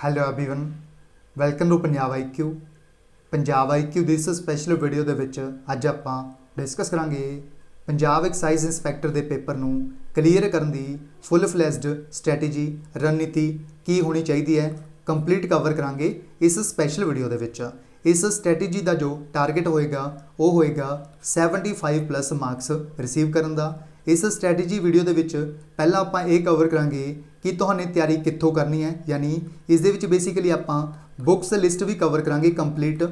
Hello everyone welcome to Punjab IQ. Punjab IQ ਦੀ ਇਸ special video ਦੇ ਵਿੱਚ ਅੱਜ ਆਪਾਂ ਡਿਸਕਸ ਕਰਾਂਗੇ ਪੰਜਾਬ ਐਕਸਾਈਜ਼ ਇੰਸਪੈਕਟਰ ਦੇ ਪੇਪਰ ਨੂੰ ਕਲੀਅਰ ਕਰਨ ਦੀ ਫੁੱਲ ਫਲੈਜਡ ਸਟ੍ਰੈਟੇਜੀ ਰਣਨੀਤੀ ਕੀ ਹੋਣੀ ਚਾਹੀਦੀ ਹੈ, ਕੰਪਲੀਟ ਕਵਰ ਕਰਾਂਗੇ ਇਸ ਸਪੈਸ਼ਲ ਵੀਡੀਓ ਦੇ ਵਿੱਚ। इस स्ट्रैटेजी का जो टारगेट होएगा वो होएगा 75 प्लस मार्क्स रिसीव करने का। इस स्ट्रैटेजी वीडियो के विच पहला आपां ये कवर करांगे कि तुहाने तैयारी कित्थों करनी है, यानी इस दे विच बेसिकली आपां बुक्स लिस्ट भी कवर करांगे कंप्लीट,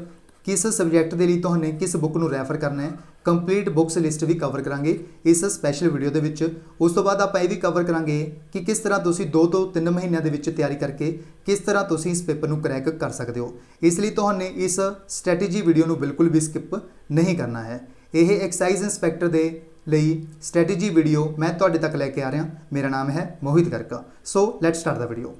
किस सबजैक्ट के लिए तुहाने किस बुक नूं रैफर करना है, कंप्लीट बुक्स लिस्ट भी कवर करांगे इस स्पैशल वीडियो के विच। उस तो बाद आपां ये भी कवर करांगे कि किस तरह तुसीं 2 तो 3 महीनों के विच तैयारी करके किस तरह तुसीं इस पेपर नूं क्रैक कर सकते हो। इसलिए तुहाने इस स्ट्रैटेजी वीडियो नूं बिल्कुल भी स्किप नहीं करना है। यह एक्साइज इंस्पैक्टर के लिए स्ट्रैटेजी वीडियो मैं तुहाडे तक लैके आ रहा। मेरा नाम है मोहित गर्ग। सो लैट्स स्टार्ट द वीडियो।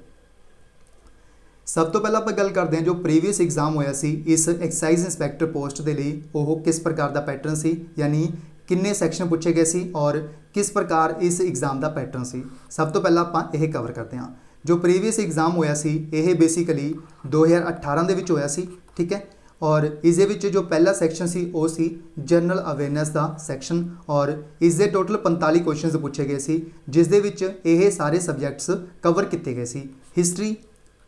सब तो पहला आप गल करते हैं जो प्रीवियस एग्जाम होया सी इस एक्साइज इंस्पैक्टर पोस्ट के लिए वो किस प्रकार का पैटर्न सी, यानी किन्ने सैक्शन पूछे गए सी और किस प्रकार इस एग्जाम का पैटर्न सी। सब तो पहला आप यह कवर करते हैं जो प्रीवियस एग्जाम होया सी यह बेसिकली 2018 के होया सी, ठीक है। और इस जो पहला सैक्शन सी वो सी जनरल अवेयरनैस का सैक्शन और इसके टोटल 45 क्वेश्चन पूछे गए सी, जिस दे विच यह सारे सबजैक्ट्स कवर किए गए सी। History,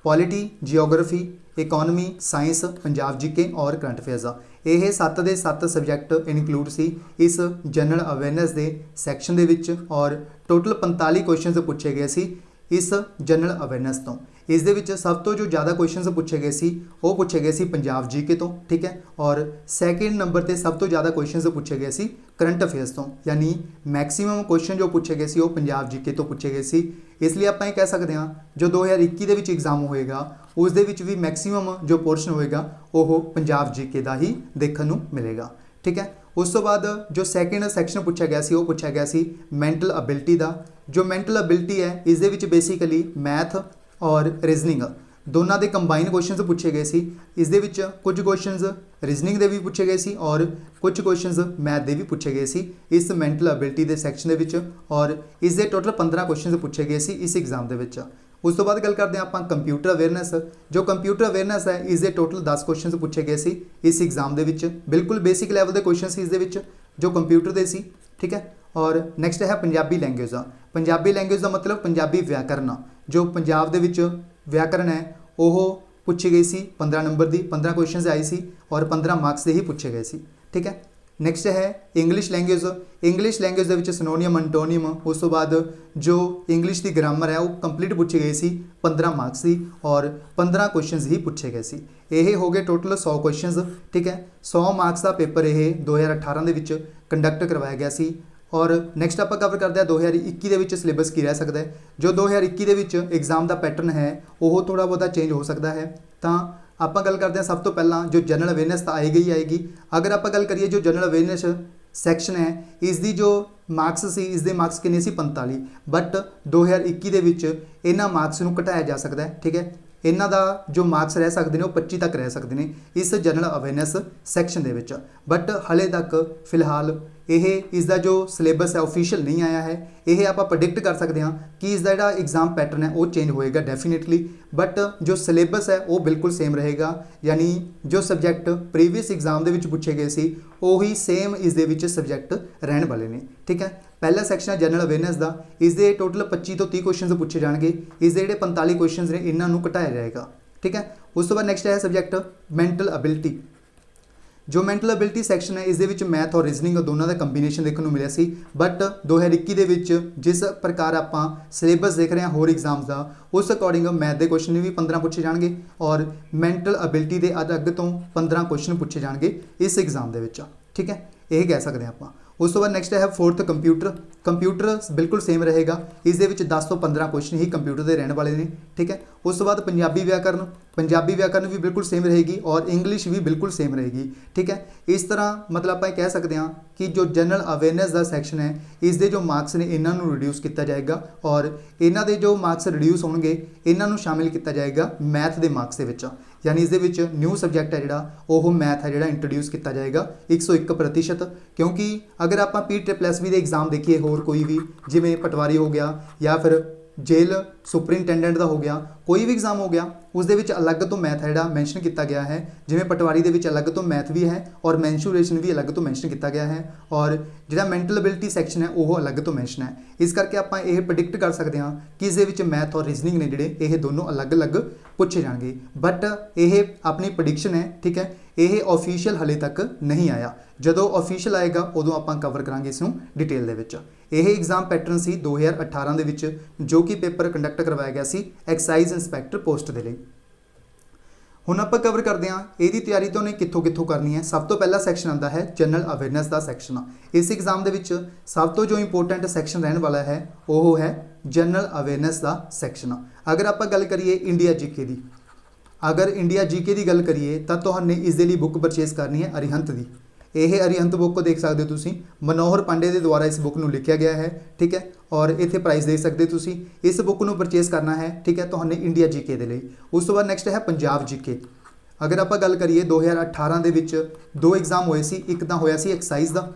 polity, geography, economy, science, Punjab GK और करंट अफेयर्स। यह 7 के 7 सबजैक्ट इनकलूड सी इस जनरल अवेयरनैस के सैक्शन दे विच और टोटल 45 क्वेश्चन पूछे गए सी इस जनरल अवेयरनैस तो। इस दे विच सब तो जो ज़्यादा क्वेश्चन पूछे गए सी वो पूछे गए सी पंजाब जीके तो, ठीक है। और सैकेंड नंबर पर सब तो ज़्यादा क्वेश्चन पूछे गए सी करंट अफेयर्स तो, यानी मैक्सीमम क्वेश्चन जो पूछे गए सी वो पंजाब जीके तो पूछे गए सी। इसलिए आप कह सकते हैं जो 2021 के एग्जाम होएगा उस दे विच भी मैक्सीमम जो पोर्शन होएगा वो पंजाब जीके का ही देखने को मिलेगा, ठीक है। उस तो बाद जो सैकेंड सैक्शन पूछा गया सी वो पूछा गया सी मैंटल अबिलिटी का। जो मैंटल अबिलिटी है इस दे विच बेसिकली मैथ और रीजनिंग दोनों के कंबाइन क्वेश्चन पूछे गए सी। इस दे विच कुछ क्वेश्चन रीजनिंग के भी पूछे गए सी और कुछ क्वेश्चन मैथ के भी पूछे गए सी इस मैंटल अबिलिटी के सैक्शन के विच। और इस दे टोटल 15 क्वेश्चन पूछे गए सी इस एग्जाम के विच। उस तो बाद गल करते हैं आप कंप्यूटर अवेयरनैस। जो कंप्यूटर अवेयरनैस है इस दे टोटल 10 क्वेश्चन पूछे गए सी इस एग्जाम के विच। बिल्कुल बेसिक लैवल के क्वेश्चन इस दे विच जो कंप्यूटर के सी, ठीक है। और नैक्सट है पंजाबी लैंग्वेज का। पंजाबी लैंग्वेज का मतलब पंजाबी व्याकरण। जो पंजाब दे विच व्याकरण है वो पूछी गई सी 15 नंबर की, 15 क्वेश्चन आई सी और 15 मार्क्स के ही पूछे गए सी, ठीक है। नैक्सट है इंग्लिश लैंग्वेज। इंग्लिश लैंग्वेज के सिनोनियम अंटोनियम उस तो बाद जो इंग्लिश की ग्रामर है वो कंप्लीट पूछी गई सी 15 मार्क्स की और 15 क्वेश्चन ही पूछे गए सी। ये हो गए टोटल 100 क्वेश्चन, ठीक है। 100 मार्क्स का पेपर ये 2018 के कंडक्ट करवाया गया सी। और नैक्सट आप कवर करते हैं 2021 के सिलेबस की रह सकता है। जो 2021 के एग्जाम का पैटर्न है वो थोड़ा बहुत चेंज हो सकता है। तो आप गल करते हैं सब तो पहला जो जनरल अवेयरनैस आएगी। अगर आप गल करिए जो जनरल अवेयरनैस सैक्शन है इसकी जो मार्क्स सी इसके मार्क्स कितने सी 45, बट 2021 के इन्होंने मार्क्स को घटाया जा सकता है, ठीक है। इन्हों का जो मार्क्स रह सकते हैं वो 25 तक रह सकते हैं इस जनरल अवेयरनैस सैक्शन के। बट हले तक फिलहाल यह इसका जो सिलेबस है ऑफिशियल नहीं आया है। यह आप प्रोडिक्ट कर सकते हैं कि इसका जो एग्जाम पैटर्न है वो चेंज होएगा डेफिनेटली, बट जो सिलेबस है वो बिल्कुल सेम रहेगा। यानी जो सबजैक्ट प्रीवियस एग्जाम के पूछे गए सी वही सेम इस दे सबजैक्ट रहने वाले हैं, ठीक है। पहला सैक्शन है जनरल अवेयरनैस का। इस दे टोटल 25 तो 30 क्वेश्चन पूछे जाएंगे। इस दे 45 क्वेश्चन ने इन्हों घटाया जाएगा, ठीक है। उस तो बाद नैक्सट है सबजैक्ट मैंटल अबिलिटी। जो मैंटल अबिलिटी सैक्शन है इस मैथ और रीजनिंग दोनों का कंबीनेशन देखने को मिले सी। बट 2021 के जिस प्रकार आप सिलेबस देख रहे हैं होर एग्जाम्स का उस अकॉर्डिंग मैथ के क्वेश्चन भी 15 पूछे जाएंगे और मैंटल अबिलिटी के अलग तो 15 क्वेश्चन पूछे जाएंगे इस एग्जाम के, ठीक है। यही कह सकते हैं आप। उस तो बाद नैक्सट है फोर्थ कंप्यूटर। कंप्यूटर बिल्कुल सेम रहेगा। इस 10 तो 15 क्वेश्चन ही कंप्यूटर के रहने वाले हैं, ठीक है। उस तो बाद पंजाबी व्याकरण। पंजाबी व्याकरण भी बिल्कुल सेम रहेगी और इंग्लिश भी बिल्कुल सेम रहेगी, ठीक है। इस तरह मतलब आप कह सकते हैं कि जो जनरल अवेयरनैस का सैक्शन है इस जो मार्क्स ने इन्हों रिड्यूस किया जाएगा और इन्हों के जो मार्क्स रिड्यूस होंगे इन्हों शामिल किया जाएगा मैथ के मार्क्स के। यानी इस न्यू सबजैक्ट है जोड़ा मैथ है जोड़ा इंट्रोड्यूस किया जाएगा 101%। क्योंकि अगर आप PSSB के एग्जाम देखिए होर कोई भी जिमें पटवारी हो गया या फिर जेल सुपरिंटेंडेंट का हो गया, कोई भी एग्जाम हो गया उस दे विच अलग तो मैथ है मैंशन किया गया है। जिवें पटवारी दे विच अलग तो मैथ भी है और मैंशूरेशन भी अलग तो मैंशन किया गया है, और जिहड़ा मैंटल एबिलिटी सैक्शन है वो अलग तो मैंशन है। इस करके आपां ये प्रिडिक्ट कर सकते हैं कि इस दे विच मैथ और रीजनिंग ने जिहड़े ये दोनों अलग अलग पूछे जाएंगे। बट ये अपनी प्रिडिक्शन है, ठीक है, ये ऑफिशियल हले तक नहीं आया। जदों ऑफिशियल आएगा उदों आपां कवर करांगे इसनूं डिटेल दे विच। यह एग्जाम पैटर्न सी 2018 दे विच जो कि पेपर कंडक्ट करवाया गया सी एक्साइज इंस्पैक्टर पोस्ट दे लई। हुण आपां कवर करते हैं इहदी तैयारी तो उन्हें कित्थों कित्थों करनी है। सब तो पहला सैक्शन आता है जनरल अवेयरनेस का सैक्शन। इस एग्जाम दे विच सब तो जो इंपोर्टेंट सैक्शन रहने वाला है वो है जनरल अवेयरनेस का सैक्शन। अगर आपां गल करिए इंडिया जीके की, अगर इंडिया जीके की गल करिए तो तुहानूं इस दे लई बुक परचेज करनी है अरिहंत की। यह अरिहंत बुक देख सकते हो तुसीं, मनोहर पांडे के द्वारा इस बुक को लिखा गया है, ठीक है, और इत्थे प्राइस देख सकते तुसीं। इस बुक को परचेज करना है, ठीक है, तुहानूं इंडिया जीके के लिए। उस तो बाद नैक्सट है पंजाब जीके। अगर आप गल करिए 2018 के विच दो एग्जाम होए सी, एक तो होया सी एक्साइज का,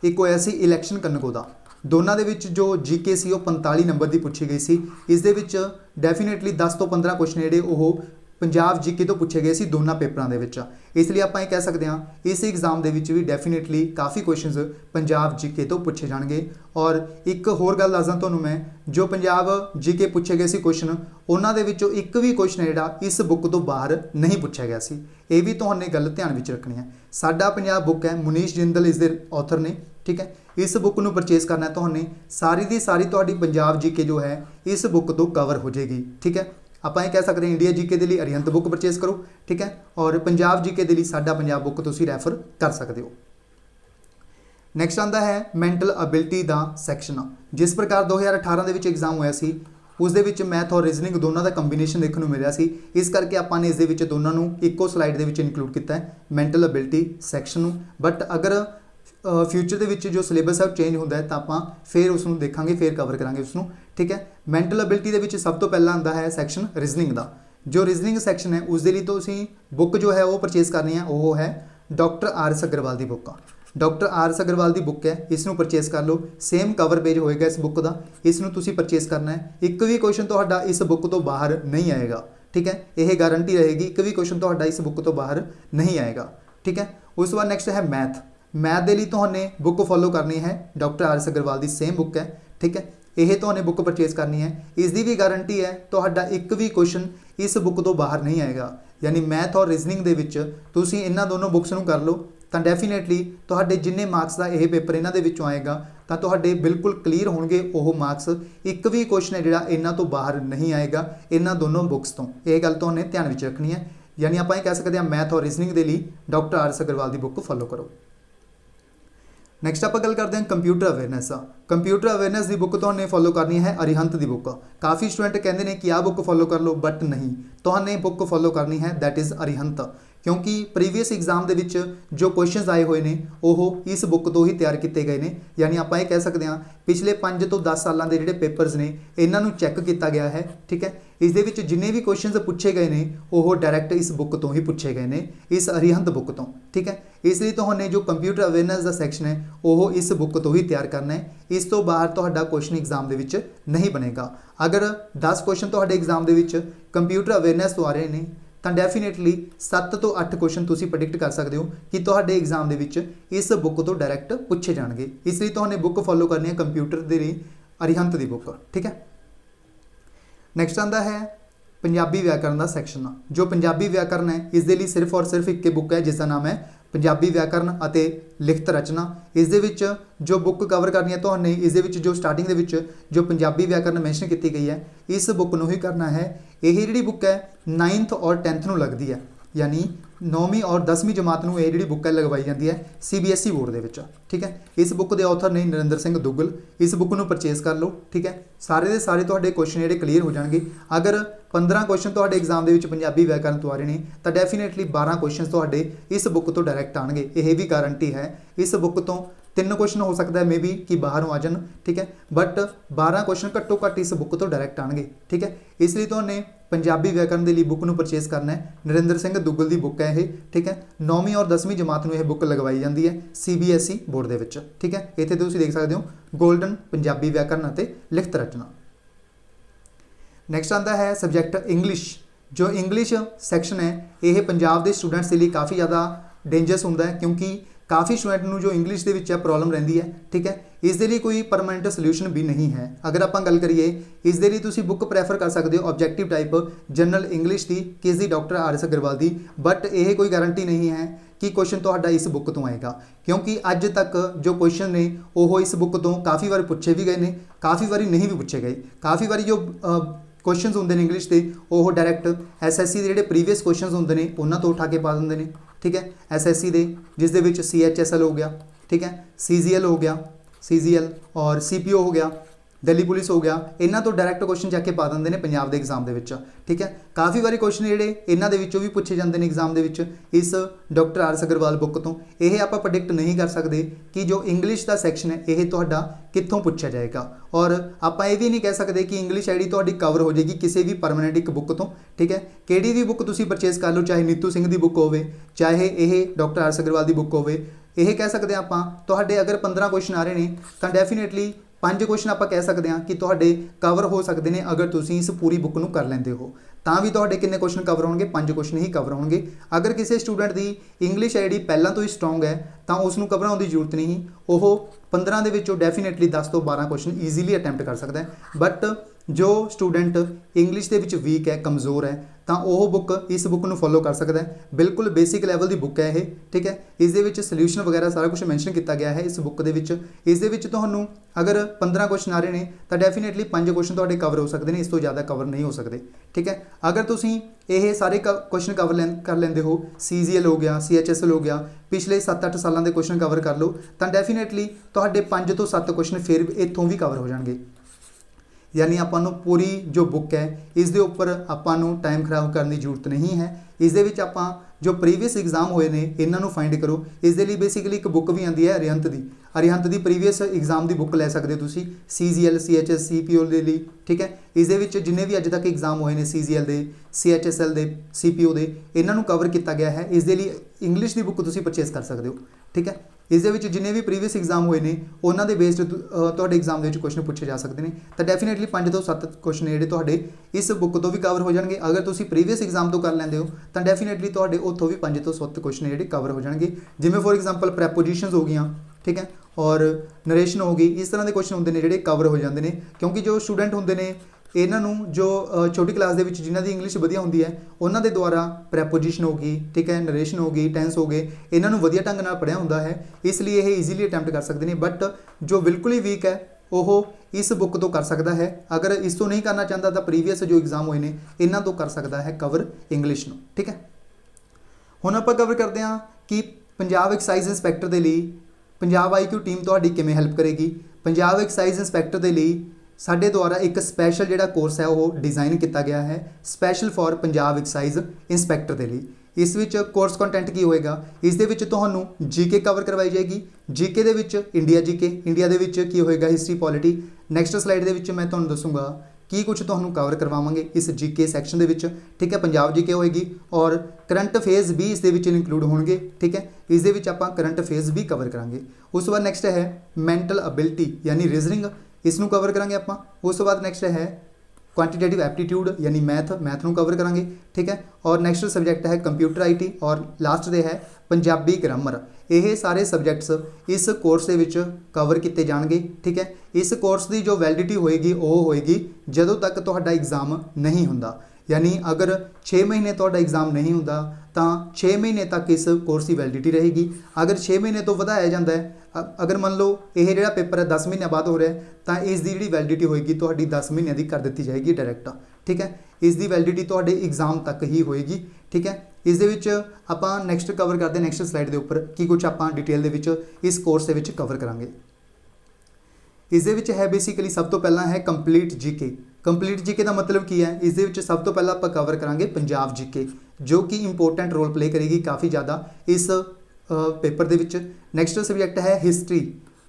एक होया सी इलैक्शन कनगो का। दोनों के विच जो जीके सी 45 नंबर की पूछी गई सी। इस दे विच डेफिनेटली 10 तो 15 क्वेश्चन जिहड़े वो पंजाब जीके तो पूछे गए सी दोनों पेपरों के विच। इसलिए आप कह सकते हैं इस एग्जाम के भी डेफिनेटली काफ़ी क्वेश्चनस पंजाब जीके तो पूछे जाएंगे। और एक होर गल दसदा तुहानूं मैं, जो पंजाब जीके पूछे गए सी क्वेश्चन उन्होंने एक भी क्वेश्चन जिहड़ा इस बुक तो बाहर नहीं पूछा गया सी। ये भी तुहानूं गल ध्यान विच रखनी है। साडा पंजाब बुक है, मुनीश जिंदल इस दे ऑथर ने, ठीक है। इस बुक को परचेज करना है तुहानूं, सारी की सारी तुहाडी पंजाब जीके जो है इस बुक तो कवर हो जाएगी, ठीक है। आप कह सकते हैं इंडिया जीके के लिए अरिहंत बुक परचेज करो, ठीक है, और पंजाब जीके के लिए साडा पंजाब बुक तुसीं रैफर कर सकते हो। नैक्सट आता है मैंटल अबिलिटी का सैक्शन। जिस प्रकार 2018 के एग्जाम होया सी उस दे विच मैथ और रीजनिंग दोनों का कंबीनेशन देखने को मिला सी। इस करके आपने इस दे विच दोनों नूं इक्को स्लाइड दे विच इनकलूड किया है मैंटल अबिलिटी सैक्शन। बट अगर फ्यूचर के विच जो सिलेबस है चेंज होता है तो आप फिर उसनूं देखांगे, फिर कवर करांगे उसनूं, ठीक है। मैंटल अबिलिटी के विच सब तो पहला आता है सैक्शन रीजनिंग का। जो रीजनिंग सैक्शन है उस दे लई तो तुसीं बुक जो है वो परचेज करनी है, वो है डॉक्टर आर एस अग्रवाल की book. Doctor R S Agarwal की बुक है, इसनूं परचेज कर लो। सेम कवर पेज होएगा इस बुक का, इसनूं तुसीं परचेज करना है। एक भी क्वेश्चन तुहाडा इस बुक तो बाहर नहीं आएगा, ठीक है, यह गारंटी रहेगी। एक भी क्वेश्चन तुहाडा इस बुक तो बाहर नहीं आएगा, ठीक है। उस बाद नैक्सट है मैथ। मैथ के लिए तुहानूं बुक फॉलो करनी है डॉक्टर आर एस अग्रवाल की सेम बुक है, ठीक है। यह तुहानूं बुक परचेज करनी है। इसकी भी गारंटी है तुहाडा एक भी क्वेश्चन इस बुक तो बाहर नहीं आएगा। यानी मैथ और रीजनिंग के विच तुसीं इन्हां दोनों बुक्स नूं कर लो तो डेफिनेटली तुहाडे जिन्ने मार्क्स का यह पेपर इन्हां दे विचों आएगा तो तुहाडे बिल्कुल क्लीयर होणगे वो मार्क्स। एक भी क्वेश्चन है जिहड़ा इन्हां तो बाहर नहीं आएगा इन्हां दोनों बुक्स तो। यह गल तुहानूं ध्यान विच रखनी है। यानी आप कह सकते हैं मैथ और रीजनिंग के लिए डॉक्टर आर एस अग्रवाल की बुक फॉलो करो। नैक्सट आप गल करते हैं कंप्यूटर अवेयरनेस। कंप्यूटर अवेयरनेस की बुक तो फॉलो करनी है अरिहंत की बुक। काफ़ी स्टूडेंट कहते हैं कि आ बुक फॉलो कर लो, बट नहीं, तो बुक फॉलो करनी है दैट इज़ अरिहंत। क्योंकि प्रीवियस एग्जाम के विच जो क्वेश्चन आए हुए हैं वो इस बुक तो ही तैयार किए गए हैं। यानी आप कह सकते हैं पिछले 5 तो 10 सालों के जोड़े पेपर्स ने इन्हों चैक किया गया है, ठीक है। इस दे विच जिन्ने भी क्वेश्चन पूछे गए हैं वो डायरैक्ट इस बुक तो ही पूछे गए हैं, इस अरिहंत बुक तो, ठीक है। इसलिए तुहानूं जो कंप्यूटर अवेयरनेस का सैक्शन है वो इस बुक तो ही तैयार करना है। इस तो बाहर तुहाडा क्वेश्चन एग्जाम के विच नहीं बनेगा। अगर 10 क्वेश्चन तुहाडे एग्जाम के विच कंप्यूटर अवेयरनेस तो आ रहे हैं तो डेफिनेटली 7 तो 8 क्वेश्चन तुसीं प्रिडिक्ट कर सकते हो कि तुहाडे एग्जाम के विच इस बुक तो डायरैक्ट पूछे जाएंगे। इसलिए तुहानूं बुक फॉलो करनी है कंप्यूटर के लिए अरिहंत की बुक, ठीक है। नैक्सट आता है पंजाबी व्याकरण का सैक्शन। जो पंजाबी व्याकरण है इस दे लई सिर्फ और सिर्फ एक बुक है जिसका नाम है पंजाबी व्याकरण अते लिखत रचना। इस दे विच जो बुक कवर करनी है तो इस दे विच जो स्टार्टिंग दे विच जो पंजाबी व्याकरण मैंशन की गई है इस बुक नूं ही करना है। यही जी बुक है 9th और 10th नूं लगती है, यानी 9वीं और 10वीं जमात नूं ये जी बुक है लगवाई जाती है CBSE बोर्ड दे विच, ठीक है। इस बुक के ऑथर ने नरेंद्र सिंह दुग्गल। इस बुक नूं परचेज कर लो, ठीक है। सारे के सारे तुहाडे क्वेश्चन जिहड़े क्लीयर हो जाएंगे। अगर 15 क्वेश्चन तुहाडे एग्जाम के पंजाबी व्याकरण तो आ रहे हैं तो डेफिनेटली 12 क्वेश्चन तुहाडे इस बुक तो डायरैक्ट आएंगे। यह भी गारंटी है इस बुक तो 3 क्वेश्चन हो सकता है मे बी कि बाहरों आ जान, ठीक है, बट 12 क्वेश्चन घट्टो घट्ट इस बुक तो डायरैक्ट आएंगे, ठीक है। इसलिए तुहानूं पंजाबी व्याकरण के लिए बुक नूं परचेज करना है। नरेंद्र सिंह दुग्गल की बुक है ये, ठीक है। 9वीं और 10वीं जमात में यह बुक लगवाई जाती है CBSE बोर्ड के विच, ठीक है। इत्थे तुसीं देख सकते हो गोल्डन पंजाबी व्याकरण अते लिखत रचना। ਨੈਕਸਟ ਆਉਂਦਾ ਹੈ ਸਬਜੈਕਟ ਇੰਗਲਿਸ਼। ਜੋ ਇੰਗਲਿਸ਼ ਸੈਕਸ਼ਨ ਹੈ ਇਹ ਪੰਜਾਬ ਦੇ ਸਟੂਡੈਂਟਸ ਦੇ ਲਈ ਕਾफ़ी ज़्यादा ਡੇਂਜਰਸ ਹੁੰਦਾ ਹੈ, ਕਿਉਂਕਿ ਕਾफ़ी स्टूडेंट ਨੂੰ जो इंग्लिश ਦੇ ਵਿੱਚ ਹੈ प्रॉब्लम ਰਹਿੰਦੀ ਹੈ। ठीक है, ਇਸ ਦੇ ਲਈ ਕੋਈ परमानेंट सोल्यूशन भी नहीं है। अगर ਆਪਾਂ ਗੱਲ ਕਰੀਏ ਇਸ ਦੇ ਲਈ ਤੁਸੀਂ ਬੁੱਕ ਪ੍ਰੈਫਰ ਕਰ ਸਕਦੇ ਹੋ ऑब्जेक्टिव टाइप जनरल इंग्लिश ਦੀ, ਕਿਸ ਦੀ, doctor RS Agarwal the. But ਇਹ ਕੋਈ गारंटी नहीं है कि क्वेश्चन ਤੁਹਾਡਾ ਇਸ ਬੁੱਕ ਤੋਂ ਆਏਗਾ, ਕਿਉਂਕਿ ਅੱਜ ਤੱਕ ਜੋ ਕੁਐਸਚਨ ਨੇ ਉਹ ਇਸ ਬੁੱਕ ਤੋਂ ਕਾफ़ी ਵਾਰ ਪੁੱਛੇ ਵੀ ਗਏ ਨੇ, ਕਾफ़ी ਵਾਰੀ नहीं भी ਪੁੱਛੇ ਗਏ। ਕਾफ़ी ਵਾਰੀ ਜੋ ਕੁਐਸਚਨਸ ਹੁੰਦੇ ਨੇ ਇੰਗਲਿਸ਼ ਦੇ ਉਹ ਡਾਇਰੈਕਟ SSC ਦੇ ਜਿਹੜੇ ਪ੍ਰੀਵੀਅਸ ਕੁਐਸਚਨਸ ਹੁੰਦੇ ਨੇ ਉਹਨਾਂ ਤੋਂ ਉਠਾ ਕੇ ਪਾ ਦਿੰਦੇ ਨੇ। ठीक है, SSC ਦੇ ਜਿਸ ਦੇ ਵਿੱਚ CHSL ਹੋ ਗਿਆ, ठीक है, CGL ਹੋ ਗਿਆ, CGL और CPO ਹੋ ਗਿਆ, ਦਿੱਲੀ ਪੁਲਿਸ ਹੋ ਗਿਆ, ਇਹਨਾਂ ਤੋਂ ਡਾਇਰੈਕਟ ਕੁਐਸਚਨ ਜਾ ਕੇ ਪਾ ਦਿੰਦੇ ਨੇ ਪੰਜਾਬ ਦੇ ਐਗਜ਼ਾਮ ਦੇ ਵਿੱਚ। ਠੀਕ ਹੈ, ਕਾफ़ੀ ਵਾਰੀ ਕੁਐਸਚਨ ਜਿਹੜੇ ਇਹਨਾਂ ਦੇ ਵਿੱਚੋਂ ਵੀ ਪੁੱਛੇ ਜਾਂਦੇ ਨੇ ਐਗਜ਼ਾਮ ਦੇ ਵਿੱਚ ਇਸ ਡਾਕਟਰ RS ਅਗਰਵਾਲ ਬੁੱਕ ਤੋਂ। ਇਹ ਆਪਾਂ ਪ੍ਰੈਡਿਕਟ ਨਹੀਂ ਕਰ ਸਕਦੇ ਕਿ ਜੋ ਇੰਗਲਿਸ਼ ਦਾ ਸੈਕਸ਼ਨ ਹੈ ਇਹ ਤੁਹਾਡਾ ਕਿੱਥੋਂ ਪੁੱਛਿਆ ਜਾਏਗਾ, ਔਰ ਆਪਾਂ ਇਹ ਵੀ ਨਹੀਂ ਕਹਿ ਸਕਦੇ ਕਿ ਇੰਗਲਿਸ਼ ਆਈਡੀ ਤੁਹਾਡੀ ਕਵਰ ਹੋ ਜਾਏਗੀ ਕਿਸੇ ਵੀ ਪਰਮਾਨੈਂਟ ਇੱਕ ਬੁੱਕ ਤੋਂ। ਠੀਕ ਹੈ, ਕਿਹੜੀ ਵੀ ਬੁੱਕ ਤੁਸੀਂ ਪਰਚੇਸ ਕਰ ਲਓ, ਚਾਹੇ ਨੀਤੂ ਸਿੰਘ ਦੀ ਬੁੱਕ ਹੋਵੇ, ਚਾਹੇ ਇਹ ਡਾਕਟਰ RS ਅਗਰਵਾਲ ਦੀ ਬੁੱਕ ਹੋਵੇ, ਇਹ ਕਹਿ ਸਕਦੇ ਹਾਂ ਆਪਾਂ ਤੁਹਾਡੇ ਅਗਰ 15 ਕੁਐਸਚਨ ਆ ਰਹੇ ਨੇ ਤਾਂ ਡੈਫੀਨੇਟਲੀ 5 ਕੁਐਸਚਨ ਆਪਾਂ ਕਹਿ ਸਕਦੇ ਹਾਂ ਕਿ ਤੁਹਾਡੇ ਕਵਰ ਹੋ ਸਕਦੇ ਨੇ ਅਗਰ ਤੁਸੀਂ ਇਸ ਪੂਰੀ ਬੁੱਕ ਨੂੰ ਕਰ ਲੈਂਦੇ ਹੋ। ਤਾਂ ਵੀ ਤੁਹਾਡੇ ਕਿੰਨੇ ਕੁਐਸਚਨ ਕਵਰ ਹੋਣਗੇ? 5 ਕੁਐਸਚਨ ਹੀ ਕਵਰ ਹੋਣਗੇ। ਅਗਰ ਕਿਸੇ ਸਟੂਡੈਂਟ ਦੀ ਇੰਗਲਿਸ਼ ਆਈਡੀ ਪਹਿਲਾਂ ਤੋਂ ਹੀ ਸਟਰੋਂਗ ਹੈ ਤਾਂ ਉਸ ਨੂੰ ਘਬਰਾਉਣ ਦੀ ਜ਼ਰੂਰਤ ਨਹੀਂ, ਉਹ 15 ਦੇ ਵਿੱਚੋਂ ਡੈਫੀਨੇਟਲੀ 10 ਤੋਂ 12 ਕੁਐਸਚਨ ਈਜ਼ੀਲੀ ਅਟੈਂਪਟ ਕਰ ਸਕਦਾ ਹੈ। ਬਟ ਜੋ ਸਟੂਡੈਂਟ ਇੰਗਲਿਸ਼ ਦੇ ਵਿੱਚ ਵੀਕ ਹੈ, ਕਮਜ਼ੋਰ ਹੈ, ਤਾਂ ਉਹ ਬੁੱਕ ਇਸ ਬੁੱਕ ਨੂੰ ਫੋਲੋ ਕਰ ਸਕਦਾ ਹੈ। ਬਿਲਕੁਲ ਬੇਸਿਕ ਲੈਵਲ ਦੀ ਬੁੱਕ ਹੈ ਇਹ। ਠੀਕ ਹੈ, ਇਸ ਦੇ ਵਿੱਚ ਸੋਲਿਊਸ਼ਨ ਵਗੈਰਾ ਸਾਰਾ ਕੁਝ ਮੈਂਸ਼ਨ ਕੀਤਾ ਗਿਆ ਹੈ ਇਸ ਬੁੱਕ ਦੇ ਵਿੱਚ। ਇਸ ਦੇ ਵਿੱਚ ਤੁਹਾਨੂੰ ਅਗਰ 15 ਕੁਐਸਚਨ ਆ ਰਹੇ ਨੇ ਤਾਂ ਡੈਫੀਨੇਟਲੀ 5 ਕੁਐਸਚਨ ਤੁਹਾਡੇ ਕਵਰ ਹੋ ਸਕਦੇ ਨੇ, ਇਸ ਤੋਂ ਜ਼ਿਆਦਾ ਕਵਰ ਨਹੀਂ ਹੋ ਸਕਦੇ। ਠੀਕ ਹੈ, ਅਗਰ ਤੁਸੀਂ ਇਹ ਸਾਰੇ ਕੁਐਸਚਨ ਕਵਰ ਕਰ ਲੈਂਦੇ ਹੋ, CGL ਹੋ ਗਿਆ, CHSL ਹੋ ਗਿਆ, ਪਿਛਲੇ 7-8 ਸਾਲਾਂ ਦੇ ਕੁਐਸਚਨ ਕਵਰ ਕਰ ਲਓ, ਤਾਂ ਡੈਫੀਨੇਟਲੀ ਤੁਹਾਡੇ 5 ਤੋਂ 7 ਕੁਐਸਚਨ ਫਿਰ ਇੱਥੋਂ ਵੀ ਕਵਰ ਹੋ ਜਾਣਗੇ। यानी आपां पूरी जो बुक है इस दे उपर आपां टाइम खराब करने की जरूरत नहीं है। इस दे विच आपां जो प्रीवियस एग्जाम होए ने इन्हां फाइंड करो। इस दे लई बेसिकली एक बुक भी आती है अरिहंत दी प्रीवियस एग्जाम की बुक लै सकते हो तुसीं CGL CHS CPO दे लई। ठीक है, इस दे विच जिन्ने भी अज तक एग्जाम होए ने CGL दे CHSL दे CPO दे इन्हां नूं कवर किया गया है। इस दे लई इंग्लिश की बुक तुसीं परचेस कर सकते हो। ठीक है, इस दे विच जिन्ने भी प्रीवियस एग्जाम होए ने उन्हां दे बेस्ड तुहाडे एग्जाम दे विच क्वेश्चन पूछे जा सकते हैं। तो डैफिनेटली 5 ਤੋਂ 7 क्वेश्चन जिहड़े तुहाडे इस बुक तो भी कवर हो जाएंगे। अगर तुसीं प्रीवियस एग्जाम तो कर लैंदे हो तो डैफिनेटली तुहाडे उत्थों भी 5 ਤੋਂ 7 क्वेश्चन जिहड़े कवर हो जाएंगे। जिवें फॉर एग्जाम्पल प्रैपोजिशनस हो गई, ठीक है, और नरेशन हो गई, इस तरह के क्वेश्चन होंदे ने जिहड़े कवर हो जाते हैं। क्योंकि जो स्टूडेंट होंदे ने ਇਹਨਾਂ ਨੂੰ जो छोटी क्लास ਦੇ ਵਿੱਚ ਜਿਨ੍ਹਾਂ ਦੀ ਇੰਗਲਿਸ਼ ਵਧੀਆ ਹੁੰਦੀ ਹੈ ਉਹਨਾਂ ਦੇ ਦੁਆਰਾ ਪ੍ਰੈਪੋਜੀਸ਼ਨ ਹੋ ਗਈ, ਠੀਕ ਹੈ, ਨਰੇਸ਼ਨ ਹੋ ਗਈ, ਟੈਂਸ ਹੋ ਗਏ, ਇਹਨਾਂ ਨੂੰ ਵਧੀਆ ਢੰਗ ਨਾਲ ਪੜ੍ਹਿਆ ਹੁੰਦਾ ਹੈ, ਇਸ ਲਈ ਇਹ ਈਜ਼ੀਲੀ ਅਟੈਂਪਟ ਕਰ ਸਕਦੇ ਨੇ। ਬਟ ਜੋ ਬਿਲਕੁਲ ਹੀ ਵੀਕ ਹੈ ਉਹ ਇਸ ਬੁੱਕ ਤੋਂ ਕਰ ਸਕਦਾ ਹੈ। ਅਗਰ ਇਸ ਤੋਂ ਨਹੀਂ ਕਰਨਾ ਚਾਹੁੰਦਾ ਤਾਂ ਪ੍ਰੀਵੀਅਸ ਜੋ ਐਗਜ਼ਾਮ ਹੋਏ ਨੇ ਇਹਨਾਂ ਤੋਂ ਕਰ ਸਕਦਾ ਹੈ ਕਵਰ ਇੰਗਲਿਸ਼ ਨੂੰ। ਠੀਕ ਹੈ, ਹੁਣ ਆਪਾਂ ਕਵਰ ਕਰਦੇ ਹਾਂ ਕਿ ਪੰਜਾਬ ਐਕਸਾਈਜ਼ ਇੰਸਪੈਕਟਰ ਦੇ ਲਈ ਪੰਜਾਬ IQ ਟੀਮ ਤੁਹਾਡੀ ਕਿਵੇਂ ਹੈਲਪ ਕਰੇਗੀ। ਪੰਜਾਬ ਐਕਸਾਈਜ਼ ਇੰਸਪੈਕਟਰ ਦੇ ਲਈ ਸਾਡੇ ਦੁਆਰਾ ਇੱਕ ਸਪੈਸ਼ਲ ਜਿਹੜਾ ਕੋਰਸ ਹੈ ਉਹ ਡਿਜ਼ਾਈਨ ਕੀਤਾ ਗਿਆ ਹੈ special for Punjab excise inspector ਦੇ ਲਈ। ਇਸ ਵਿੱਚ ਕੋਰਸ ਕੰਟੈਂਟ ਕੀ ਹੋਏਗਾ? ਇਸ ਦੇ ਵਿੱਚ ਤੁਹਾਨੂੰ GK ਕਵਰ ਕਰਵਾਈ ਜਾਏਗੀ। GK ਦੇ ਵਿੱਚ ਇੰਡੀਆ GK, ਇੰਡੀਆ ਦੇ ਵਿੱਚ ਕੀ ਹੋਏਗਾ? History polity. ਨੈਕਸਟ ਸਲਾਈਡ ਦੇ ਵਿੱਚ ਮੈਂ ਤੁਹਾਨੂੰ ਦੱਸੂਗਾ ਕੀ ਕੁਝ ਤੁਹਾਨੂੰ ਕਵਰ ਕਰਵਾਵਾਂਗੇ ਇਸ GK ਸੈਕਸ਼ਨ ਦੇ ਵਿੱਚ। ਠੀਕ ਹੈ, ਪੰਜਾਬ GK ਹੋਏਗੀ ਔਰ ਕਰੰਟ ਅਫੇਅਰਸ ਵੀ ਇਸ ਦੇ ਵਿੱਚ ਇਨਕਲੂਡ ਹੋਣਗੇ। ਠੀਕ ਹੈ, ਇਸ ਦੇ ਵਿੱਚ ਆਪਾਂ ਕਰੰਟ ਅਫੇਅਰਸ ਵੀ ਕਵਰ ਕਰਾਂਗੇ। ਉਸ ਤੋਂ ਬਾਅਦ ਨੈਕਸਟ ਹੈ ਮੈਂਟਲ ਅਬਿਲਿਟੀ यानी रीजनिंग, इसनूं कवर करांगे आपां। उस तो बाद नैक्सट है क्वांटिटेटिव एप्टीट्यूड यानी मैथ नूं कवर करांगे। ठीक है, और नैक्सट सबजैक्ट है कंप्यूटर IT और लास्ट दे है पंजाबी ग्रामर। ये सारे सबजैक्ट्स इस कोर्स दे विच कवर किए जाएंगे। ठीक है, इस कोर्स की जो वैलिडिटी होएगी वो होएगी जदों तक तुहाडा एग्जाम नहीं हुंदा। यानी अगर 6 महीने तुहाडा एग्जाम नहीं हुंदा तो 6 महीने तक इस कोर्स की वैलिडिटी रहेगी। अगर 6 महीने तो वधाया जाता है, अगर मान लो ये जिहड़ा पेपर है 10 महीने बाद हो रहा है तो इसकी जिहड़ी वैलिडिटी होएगी तुहाडी 10 महीने की कर दी जाएगी डायरैक्ट। ठीक है, इसकी वैलिडिटी तुहाडे एग्जाम तक ही होएगी। ठीक है, इस दे विच आपां नैक्सट कवर करते नैक्सट स्लाइड के उपर की कुछ आपां डिटेल दे विच इस कोर्स दे विच कवर करांगे। इस दे विच है बेसिकली सब तो पहला है कंप्लीट GK। कंप्लीट GK का मतलब की है? इस दे विच सब तो पहला आपां कवर करांगे पंजाब GK जो कि इंपोर्टेंट रोल प्ले करेगी काफ़ी ज़्यादा इस पेपर दे विच। नैक्सट सबजैक्ट है हिस्टरी,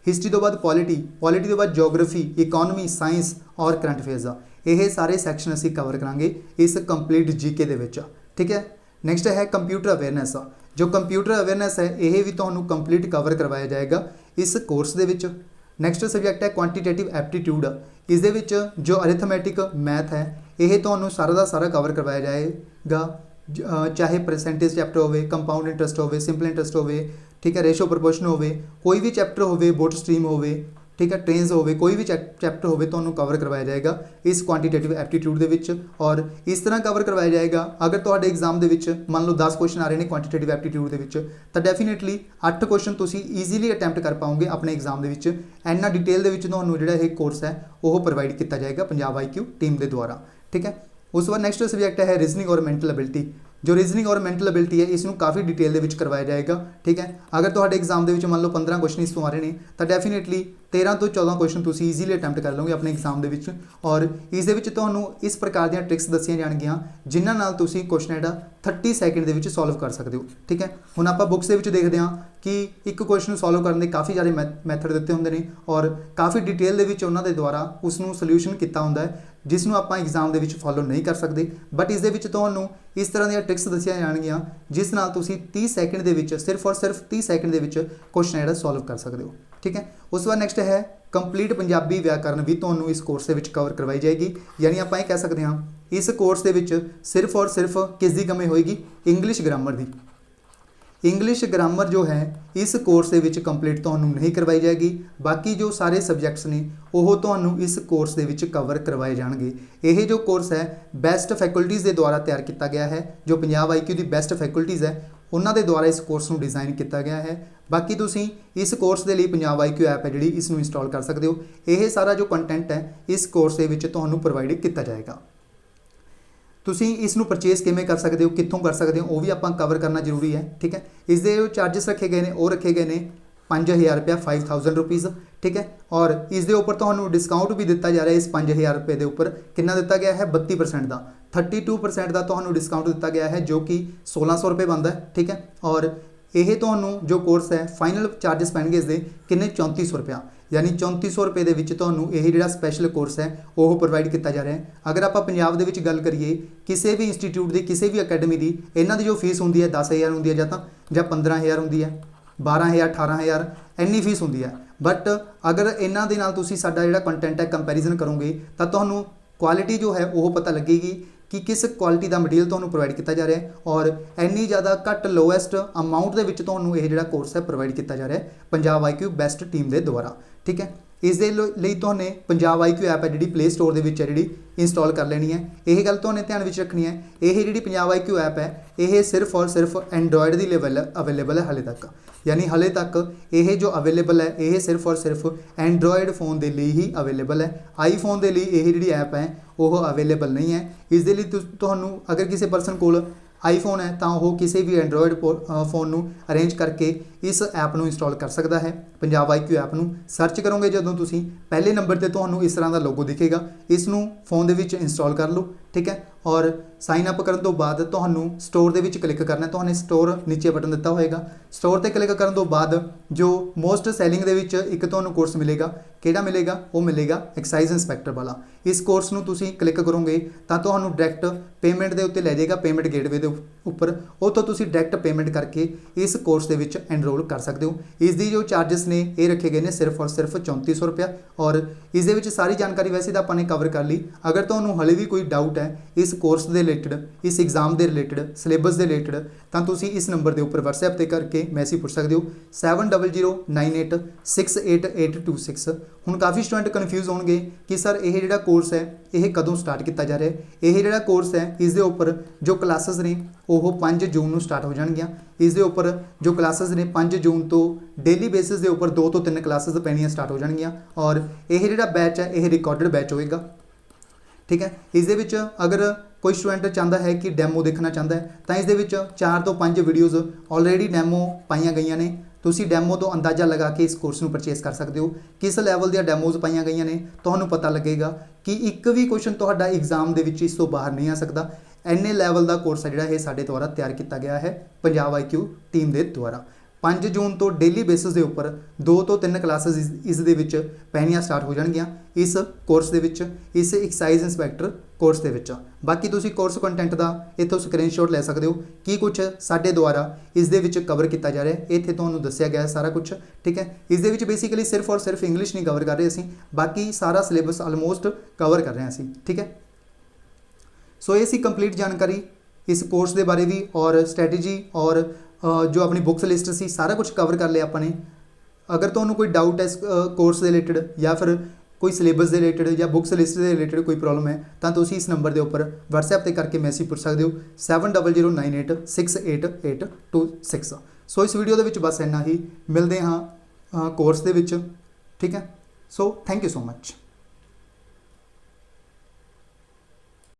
हिस्टरी तो बाद पॉलिटी, पॉलिटी तो बाद जोग्राफी, इकोनॉमी, साइंस और करंट अफेयर्स। ये सारे सैक्शन असीं कवर करांगे इस कंप्लीट GK दे विच। ठीक है, नैक्सट है कंप्यूटर अवेयरनैस। जो कंप्यूटर अवेयरनैस है ये भी तुहानूं कंप्लीट कवर करवाया जाएगा इस कोर्स दे विच। नैक्सट सबजैक्ट है क्वांटिटेटिव एप्टीट्यूड। इस दे विच जो अरिथमैटिक मैथ है ਇਹ ਤੁਹਾਨੂੰ ਸਾਰਾ ਦਾ ਸਾਰਾ ਕਵਰ ਕਰਵਾਇਆ ਜਾਏਗਾ। ਚਾਹੇ परसेंटेज चैप्टर होवे, कंपाउंड इंटरस्ट होवे, सिंपल इंटरस्ट होवे, ठीक है, रेशो प्रपोर्शन होवे, कोई भी चैप्टर होवे, बोट स्ट्रीम होवे, ठीक है, ट्रेन्स होवे, कोई भी चैप्टर होवे तो कवर करवाया जाएगा इस क्वांटिटेटिव एप्टीट्यूड दे विच। और इस तरह कवर करवाया जाएगा अगर तुहाडे एग्जाम दे विच मान लो 10 क्वेश्चन आ रहे हैं क्वांटिटेटिव एप्टीट्यूड दे विच तो डेफिनेटली 8 क्वेश्चन तुसीं ईजीली अटैम्प्ट कर पाओगे अपने एग्जाम दे विच। इन्ना डिटेल दे विच तुहानूं जिहड़ा ये कोर्स है वो प्रोवाइड किया जाएगा पंजाब IQ टीम के द्वारा, ठीक है। उस बाद नैक्सट सबजैक्ट है रीजनिंग और मैंटल एबिलिटी। जो रीजनिंग और मैंटल एबिलिटी है इसनूं काफ़ी डिटेल दे विच करवाया जाएगा, ठीक है। अगर तुहाडे एग्जाम दे विच मान लो 15 क्वेश्चन इस आ रहे हैं तो डेफिनेटली 13 तो 14 क्वेश्चन तुसीं ईजीली अटैम्प्ट कर लोगे अपने एग्जाम दे विच। और इस दे विच तुहानूं इस प्रकार दी ट्रिक्स दस्सियां जाणगियां जिन्हां नाल तुसीं क्वेश्चन जिहड़ा 30 सैकेंड दे विच सॉल्व कर सकते हो, ठीक है। हुण आपां बुक्स दे विच देखदे हां कि एक क्वेश्चन सॉल्व करने दे काफ़ी सारे मैथड दिते हुंदे ने और काफ़ी डिटेल दे विच उन्हां दे द्वारा उसनूं सल्यूशन किया हुंदा है जिसनूं आपां एग्जाम दे विच फॉलो नहीं कर सकते। बट इस दे विच तुहानूं इस तरह दी ट्रिक्स दस्सियां जाणगियां जिस नाल तुसीं 30 सैकेंड दे विच सिर्फ और सिर्फ 30 सैकेंड दे विच क्वेश्चन जिहड़ा सॉल्व कर सकते हो, ठीक है। उस बाद नैक्सट है कंप्लीट पंजाबी व्याकरण भी तुहानूं इस कोर्स दे विच कवर करवाई जाएगी। यानी आपां ये कह सकते हां इस कोर्स दे विच सिर्फ और सिर्फ किस दी कमी होएगी, इंग्लिश ग्रामर दी। इंग्लिश ग्रामर जो है इस कोर्स दे विच कंप्लीट तुहानूं नहीं करवाई जाएगी। बाकी जो सारे सबजैक्ट्स ने वो तुहानूं इस कोर्स दे विच कवर करवाए जाणगे। यह जो कोर्स है बेस्ट फैकल्टीज़ के द्वारा तैयार किया गया है। जो पंजाब IQ की बेस्ट फैकल्टीज़ है उन्होंने द्वारा इस कोर्स को डिज़ाइन किया गया है। बाकी तुसीं इस कोर्स के लिए पंजाब IQ ऐप है जी इसनूं इंस्टॉल कर सकते हो। यह सारा जो कंटेंट है इस कोर्स के विच तुहानूं प्रोवाइड किया जाएगा। तुसीं इसनूं परचेज किवें कर सकते हो, कित्थों कर सकते हो, वो भी आपां कवर करना जरूरी है, ठीक है। इसके जो चार्जिस रखे गए हैं वो रखे गए हैं 5000 रुपया, 5000 रुपीज़, ठीक है। और इसके उपर तुहानूं डिस्काउंट भी दिता जा रहा है इस 5000 रुपये के उपर। कितना दिता गया है, 32% का, 32% का तुहानूं डिस्काउंट दिता गया है जो कि 1600 रुपये बनता है, ठीक है। और यह तुहानूं जो कोर्स है फाइनल चार्जिस पैणगे इसके किन्ने 3400 रुपया, यानी 3400 रुपये के तुहानूं यह जिहड़ा स्पैशल कोर्स है वो प्रोवाइड किया जा रहा है। अगर आप पंजाब दे विच गल करिए किसी भी इंस्टीट्यूट की किसी भी अकैडमी की इन्हां दी जो फीस होंदी है 10,000 होंदी है जां 15,000 होंदी है, 12,000 18,000 इन्नी फीस होंदी है। बट अगर इन्हां दे नाल तुसीं साडा जिहड़ा कंटेंट है कंपैरिजन करोगे तो तुहानूं क्वालिटी जो है वो पता लगेगी कि किस क्वालिटी का मटीरियल तुहानूं प्रोवाइड किया जा रहा है और इन्नी ज़्यादा घट लोएस्ट अमाउंट के तुहानूं यह जिहड़ा कोर्स है प्रोवाइड किया जा रहा है पंजाब IQ बेस्ट टीम के द्वारा, ठीक है। इस दे लई तुहानूं पंजाब IQ ऐप है जी प्ले स्टोर के विच है जी इंस्टॉल कर लेनी है। यह गल तुहानूं ध्यान विच रखनी है, यह जी पंजाब IQ ऐप है यह सिर्फ और सिर्फ एंड्रॉयड की लेवल अवेलेबल है हाले तक। यानी हाले तक यह जो अवेलेबल है यह सिर्फ और सिर्फ एंड्रॉयड फोन के लिए ही अवेलेबल है। आईफोन के लिए यह जी ऐप है वो अवेलेबल नहीं है। इस दे लई तुहानूं अगर किसी परसन कोल आईफोन है तो वह किसी भी एंड्रॉयड फोन को अरेंज करके इस ऐप को इंस्टॉल कर सकता है। पंजाब IQ ऐप को सर्च करोगे जदों तुसीं पहले नंबर पर तुहानूं इस तरह का लोगो दिखेगा, इसनूं फोन दे विच इंस्टॉल कर लो, ठीक है। और साइन अप करने तो बाद तुहानूं स्टोर दे विच क्लिक करना है। तुहानूं स्टोर नीचे बटन दिता होएगा, स्टोर ते क्लिक करने तो बाद जो मोस्ट सैलिंग दे विच एक तुहानूं कोर्स मिलेगा, किहड़ा मिलेगा, वो मिलेगा एक्साइज इंस्पैक्टर वाला। इस कोर्स नूं तुसीं क्लिक करोगे तो तुहानूं डायरैक्ट पेमेंट दे उत्ते लै जाएगा, पेमेंट गेटवे दे उपर उत्थों तुसीं डायरैक्ट पेमेंट करके इस कोर्स दे विच एनरोल कर सकते हो। इसकी जो चार्जिस ने ये रखे गए हैं सिर्फ और सिर्फ 3400 रुपया। और इस दे विच सारी जानकारी वैसे तो आपने कवर कर ली। अगर तुहानूं हले भी कोई डाउट है इस कोर्स के रिलेटिड, इस एग्जाम के रिलेटिड, सिलेबस के रिलेटिड तो तुसीं इस नंबर के उपर WhatsApp पर करके मैसेज पूछ सकते हो 7009868826। हुण काफ़ी स्टूडेंट कन्फ्यूज़ होंगे कि सर यह जिहड़ा कोर्स है यह कदों स्टार्ट किया जा रहा है। यह जिहड़ा कोर्स है इस दे उपर जो क्लासेस ने वो 5 जून को स्टार्ट हो जाएगियां। इस दे उपर जो क्लासेस ने 5 जून तो डेली बेसिस के उपर 2 तो 3 क्लासेस पैनियां स्टार्ट हो जाएगियां। और यह जिहड़ा बैच है यह रिकॉर्डिड बैच होएगा, ठीक है। इस दे विच अगर कोई स्टूडेंट चाहता है कि डैमो देखना चाहता है तो इस दे विच 4 तो 5 वीडियोज़ ऑलरेडी डैमो पाईयां गईयां ने। तुसीं डैमो तो अंदाज़ा लगा के इस कोर्स को परचेस कर सकते हो। किस लैवल दी डैमोज़ पाईयां गईयां ने तुहानूं पता लगेगा कि एक भी क्वेश्चन तुहाडा एग्जाम दे विच इस तो बाहर नहीं आ सकता। इन्ने लैवल का कोर्स है जिहड़ा ये साडे द्वारा तैयार किया गया है पंजाब IQ टीम के द्वारा। 5 जून तो डेली बेसिस के उपर 2 तो 3 क्लासेस इस दे विच पैनियां स्टार्ट हो जाएगियां इस कोर्स दे विच, इस एक्साइज इंस्पैक्टर कोर्स दे विच। बाकी तुसीं कोर्स कंटेंट का इत्थों स्क्रीनशॉट ले सकते हो कि कुछ साडे द्वारा इस दे विच कवर किया जा रहा है। इत्थे तुहानूं दस्सिया गया है सारा कुछ, ठीक है। इस दे विच बेसिकली सिर्फ और सिर्फ इंग्लिश नहीं कवर कर रहे असीं, बाकी सारा सिलेबस आलमोस्ट कवर कर रहे हैं असीं, ठीक है। सो ये सी कंप्लीट जानकारी इस कोर्स के बारे भी और स्ट्रैटेजी और जो अपनी बुक्स लिस्ट सी सारा कुछ कवर कर लिया अपने। अगर तुहानूं कोई डाउट है इस कोर्स के रिलेटेड या फिर कोई सिलेबस के रिलेटेड या बुक्स लिस्ट के रिलेटेड कोई प्रॉब्लम है तो तुसीं इस नंबर के उपर वट्सएप पर करके मैसेज पूछ सकते हो 7009868826। सो इस वीडियो के बस इन्ना ही, मिलते हाँ कोर्स के। ठीक है, so thank you so much.